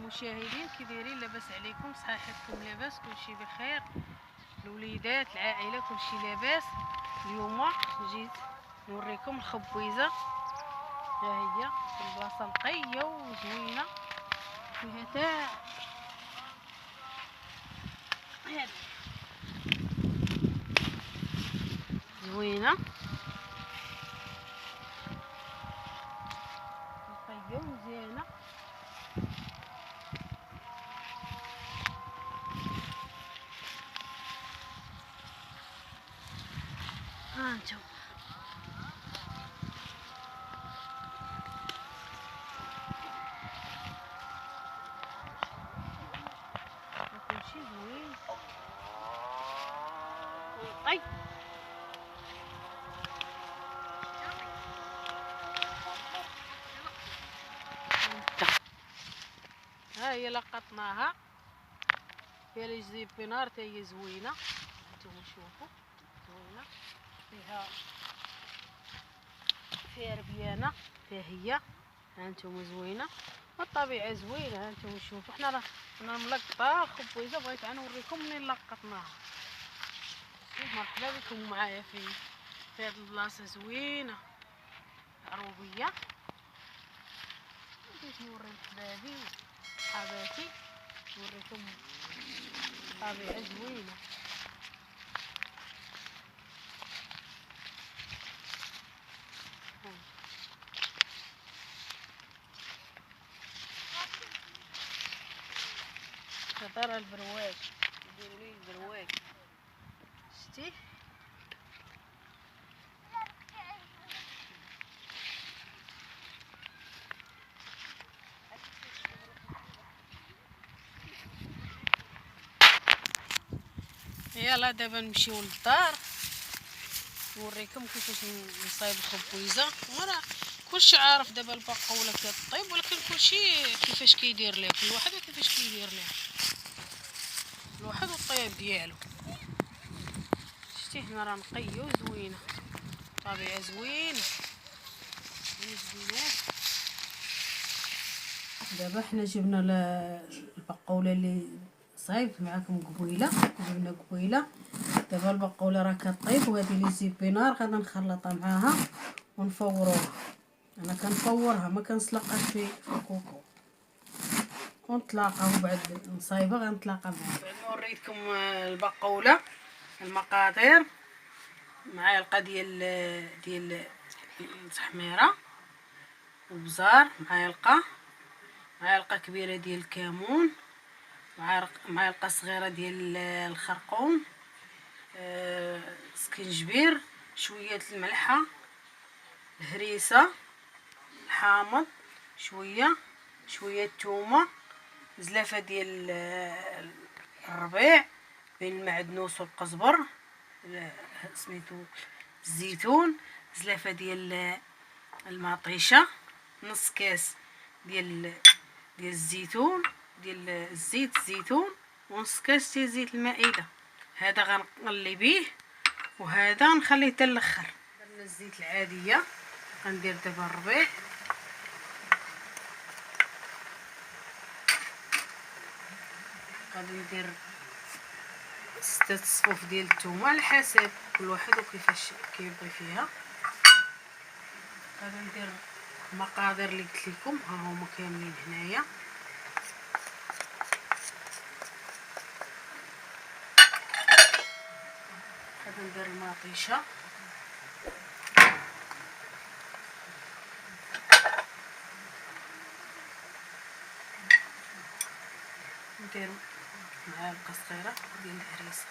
المشاهدين كي دايرين؟ لاباس عليكم؟ صحيحتكم لاباس؟ كلشي بخير؟ الوليدات العائله كلشي لاباس؟ اليوم جيت نوريكم الخبيزه. ها هي البلاصه نقيه وزوينه، فيها تاع هذه زوينه نقيه ومزيانه. ها انتم كلشي زوين. اي ها هي لقطناها، فيها لي زيبينار تا هي زوينه. هانتوما شوفوا زوينه، فيها ربيانه تا هي. هانتوما زوينه والطبيعه زوينه. هانتوما شوفوا حنا ملقطه خبيزه، بغيت نوريكم منين لقطناها. مرحبا بكم معايا في هاد البلاصه زوينه عروبيه. بغيت نوري لحبابي وصحاباتي، نوريكم طبيعه زوينه. ترى البرواج يديروا لي البرواج، شتي؟ يلا دابا نمشيو للدار نوريكم كيفاش نصايب الخبيزه. وراه كلشي عارف دابا البقوله كطيب، ولكن كلشي كيفاش كيدير ليه كل واحد وكيفاش كيدير ليه كل واحد والطياب ديالو. شتي هنا راه نقيه وزوينه، طبيعه زوينه زوينات. دابا حنا جبنا البقوله اللي صايبت معاكم قبيله، جبنا قبيله. دابا البقوله راه كطيب، وهذه لي زيبينار غادا نخلطها معاها ونفوروها. انا كنفورها ما كنسلقهاش في الكوكو، ونتلاقاو بعد نصايبه غنتلاقى معاكم. بعد ما وريتكم البقوله المقادير، معلقه ديال التحميره وبزار، معلقه كبيره ديال الكمون، معلقه صغيره ديال الخرقوم، سكنجبير، شويه الملحه، الهريسه، الحامض، شويه الثومه، زلافه ديال الربيع بين المعدنوس والقزبر، سميتو الزيتون، زلافه ديال المطيشه، نص كاس ديال الزيتون ديال الزيت الزيتون، ونص كاس ديال زيت المائده. هذا غنقلي بيه، وهذا نخليه حتى الاخر. درنا الزيت العاديه، غندير دابا الربيع، غادي ندير 6 صفوف ديال الثومه على حسب كل واحد وكيفاش كيبغي فيها. غادي ندير المقادير اللي قلت لكم ها هما كاملين هنايا. غادي ندير المطيشه، ندير معلقه صغيره ديال الهريسه،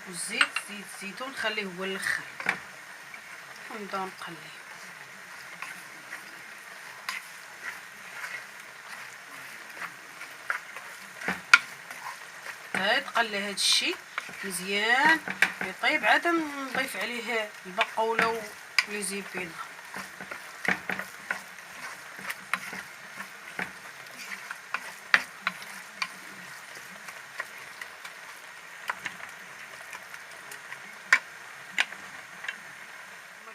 والزيت زيت الزيتون نخليه هو الاخر، ونبداو نقلي. تقلي هذا الشيء مزيان يطيب، عاد نضيف عليه البقوله ولي زيبينار.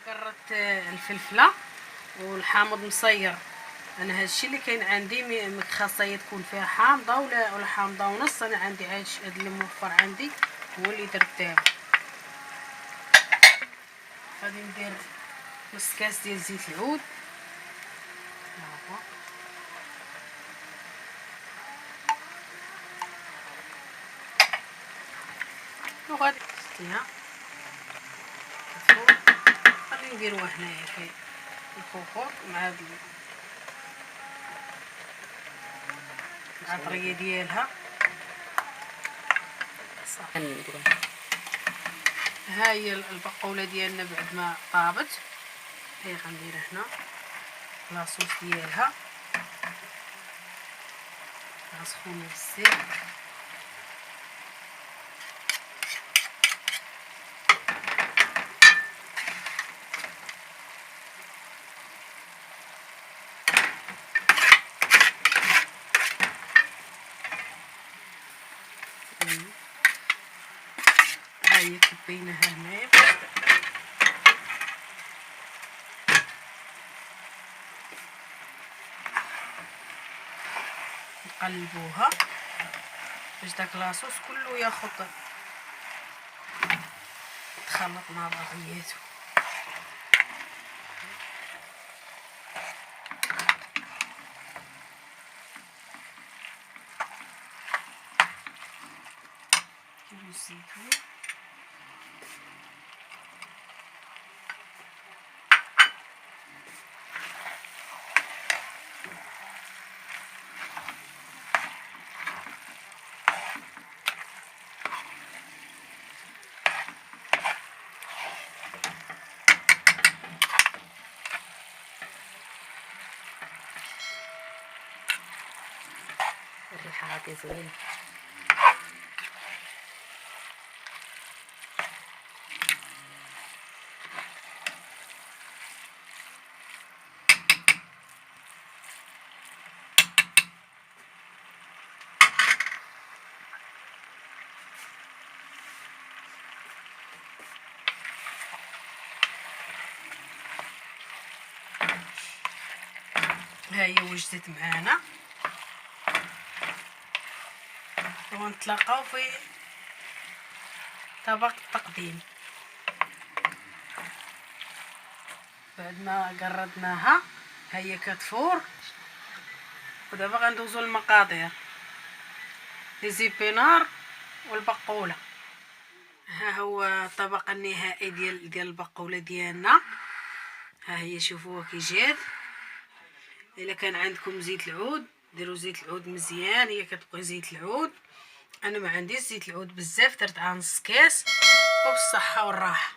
قررت الفلفله والحامض مصير. انا هادشي اللي كاين عندي، خاصها تكون فيها حامضه ولا حامضه ونص. انا عندي هاد اللي موفر عندي هو اللي درتها. غادي ندير نص كاس ديال زيت العود. وغادي نحطيها كتفور. غادي نديروها هنايا في الفخور مع الطريه ديالها. صافي، ها هي البقوله ديالنا بعد ما طابت. هي غندير هنا لاصوص ديالها سخونه بزاف. ها هي كبيناها هنايا. نقلبوها باش داك لاصوص كله ياخد تخلط مع بعضياتو. كيلو الزيتون، الريحة هادي زوينة. ها هي وجدت معانا. ونتلاقاو في طبق التقديم بعد ما قردناها. ها هي كتفور. ودابا غندوزو للمقادير. لي زيبينار والبقوله. ها هو الطبق النهائي ديال البقوله ديالنا. ها هي شوفوها كي جات. الا كان عندكم زيت العود ديروا زيت العود مزيان. هي كتبقى زيت العود. انا ما عنديش زيت العود بزاف، درت نص كاس. وبالصحه والراحه.